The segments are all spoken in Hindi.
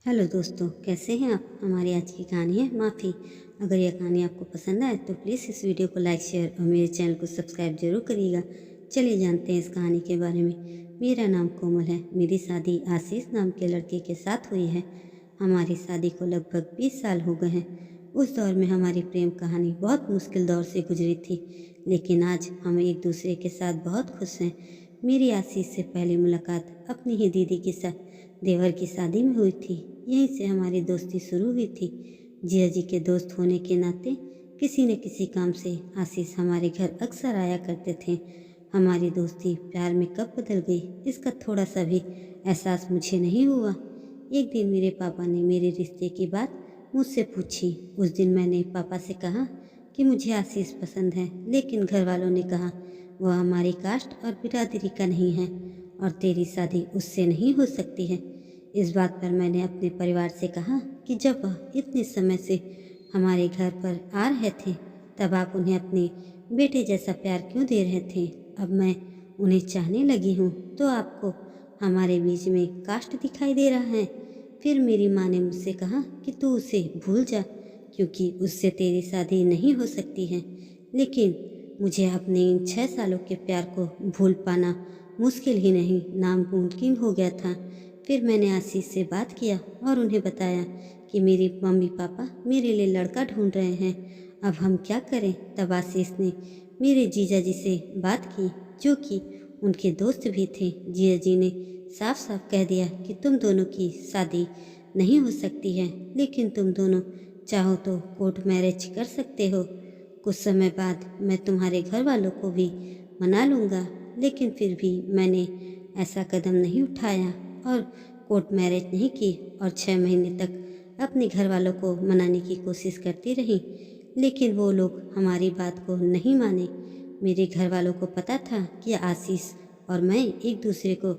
हेलो दोस्तों, कैसे हैं आप। हमारी आज की कहानी है माफ़ी। अगर यह कहानी आपको पसंद आए तो प्लीज़ इस वीडियो को लाइक शेयर और मेरे चैनल को सब्सक्राइब जरूर करिएगा। चलिए जानते हैं इस कहानी के बारे में। मेरा नाम कोमल है। मेरी शादी आशीष नाम के लड़के के साथ हुई है। हमारी शादी को लगभग 20 साल हो गए हैं। उस दौर में हमारी प्रेम कहानी बहुत मुश्किल दौर से गुजरी थी, लेकिन आज हम एक दूसरे के साथ बहुत खुश हैं। मेरी आशीष से पहली मुलाकात अपनी ही दीदी के साथ देवर की शादी में हुई थी। यहीं से हमारी दोस्ती शुरू हुई थी। जिया जी के दोस्त होने के नाते किसी न किसी काम से आशीष हमारे घर अक्सर आया करते थे। हमारी दोस्ती प्यार में कब बदल गई, इसका थोड़ा सा भी एहसास मुझे नहीं हुआ। एक दिन मेरे पापा ने मेरे रिश्ते की बात मुझसे पूछी। उस दिन मैंने पापा से कहा कि मुझे आशीष पसंद है, लेकिन घर वालों ने कहा वह हमारी कास्ट और बिरादरी का नहीं है और तेरी शादी उससे नहीं हो सकती है। इस बात पर मैंने अपने परिवार से कहा कि जब वह इतने समय से हमारे घर पर आ रहे थे, तब आप उन्हें अपने बेटे जैसा प्यार क्यों दे रहे थे। अब मैं उन्हें चाहने लगी हूँ तो आपको हमारे बीच में कास्ट दिखाई दे रहा है। फिर मेरी माँ ने मुझसे कहा कि तू उसे भूल जा, क्योंकि उससे तेरी शादी नहीं हो सकती है। लेकिन मुझे अपने इन 6 सालों के प्यार को भूल पाना मुश्किल ही नहीं, नामुमकिन हो गया था। फिर मैंने आशीष से बात किया और उन्हें बताया कि मेरे मम्मी पापा मेरे लिए लड़का ढूंढ रहे हैं, अब हम क्या करें। तब आशीष ने मेरे जीजा जी से बात की, जो कि उनके दोस्त भी थे। जीजा जी ने साफ साफ कह दिया कि तुम दोनों की शादी नहीं हो सकती है, लेकिन तुम दोनों चाहो तो कोर्ट मैरिज कर सकते हो। कुछ समय बाद मैं तुम्हारे घर वालों को भी मना लूँगा। लेकिन फिर भी मैंने ऐसा कदम नहीं उठाया और कोर्ट मैरिज नहीं की और 6 महीने तक अपने घर वालों को मनाने की कोशिश करती रही, लेकिन वो लोग हमारी बात को नहीं माने। मेरे घर वालों को पता था कि आशीष और मैं एक दूसरे को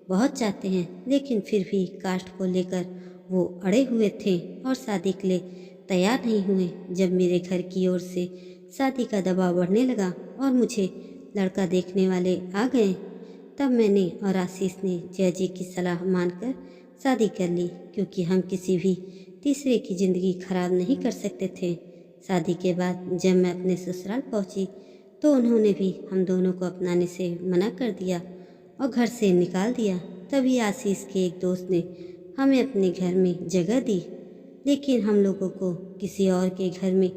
बहुत चाहते हैं, लेकिन फिर भी कास्ट को लेकर वो अड़े हुए थे और शादी के लिए तैयार नहीं हुए। जब मेरे घर की ओर से शादी का दबाव बढ़ने लगा और मुझे लड़का देखने वाले आ गए, तब मैंने और आशीष ने जया जी की सलाह मानकर शादी कर ली, क्योंकि हम किसी भी तीसरे की ज़िंदगी खराब नहीं कर सकते थे। शादी के बाद जब मैं अपने ससुराल पहुंची तो उन्होंने भी हम दोनों को अपनाने से मना कर दिया और घर से निकाल दिया। तभी आशीष के एक दोस्त ने हमें अपने घर में जगह दी, लेकिन हम लोगों को किसी और के घर में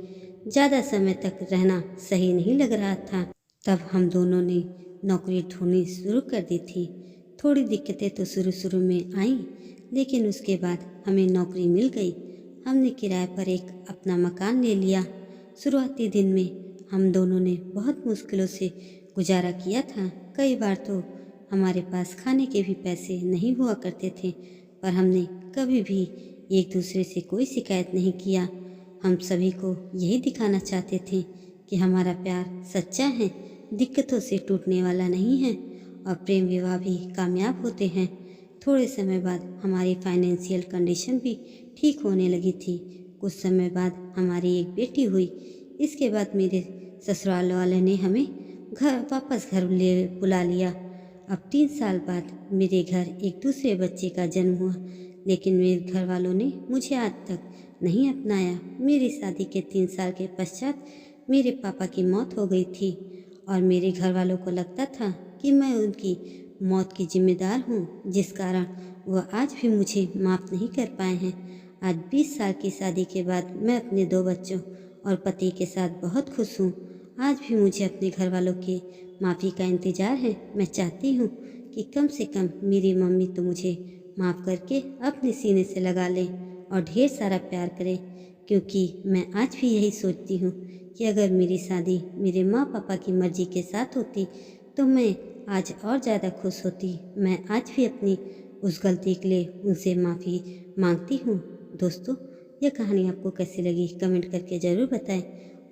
ज़्यादा समय तक रहना सही नहीं लग रहा था। तब हम दोनों ने नौकरी ढूंढनी शुरू कर दी थी। थोड़ी दिक्कतें तो शुरू में आईं, लेकिन उसके बाद हमें नौकरी मिल गई। हमने किराए पर एक अपना मकान ले लिया। शुरुआती दिन में हम दोनों ने बहुत मुश्किलों से गुजारा किया था। कई बार तो हमारे पास खाने के भी पैसे नहीं हुआ करते थे, पर हमने कभी भी एक दूसरे से कोई शिकायत नहीं किया। हम सभी को यही दिखाना चाहते थे कि हमारा प्यार सच्चा है, दिक्कतों से टूटने वाला नहीं है और प्रेम विवाह भी कामयाब होते हैं। थोड़े समय बाद हमारी फाइनेंशियल कंडीशन भी ठीक होने लगी थी। कुछ समय बाद हमारी एक बेटी हुई। इसके बाद मेरे ससुराल वाले ने हमें वापस घर ले बुला लिया। अब 3 साल बाद मेरे घर एक दूसरे बच्चे का जन्म हुआ, लेकिन मेरे घर वालों ने मुझे आज तक नहीं अपनाया। मेरी शादी के 3 साल के पश्चात मेरे पापा की मौत हो गई थी और मेरे घर वालों को लगता था कि मैं उनकी मौत की जिम्मेदार हूँ, जिस कारण वह आज भी मुझे माफ़ नहीं कर पाए हैं। आज 20 साल की शादी के बाद मैं अपने 2 बच्चों और पति के साथ बहुत खुश हूँ। आज भी मुझे अपने घर वालों की माफ़ी का इंतज़ार है। मैं चाहती हूँ कि कम से कम मेरी मम्मी तो मुझे माफ़ करके अपने सीने से लगा लें और ढेर सारा प्यार करें, क्योंकि मैं आज भी यही सोचती हूँ कि अगर मेरी शादी मेरे माँ पापा की मर्ज़ी के साथ होती तो मैं आज और ज़्यादा खुश होती। मैं आज भी अपनी उस गलती के लिए उनसे माफ़ी मांगती हूँ। दोस्तों, यह कहानी आपको कैसी लगी कमेंट करके ज़रूर बताएं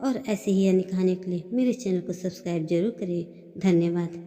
और ऐसे ही अन्य कहानियों के लिए मेरे चैनल को सब्सक्राइब जरूर करें। धन्यवाद।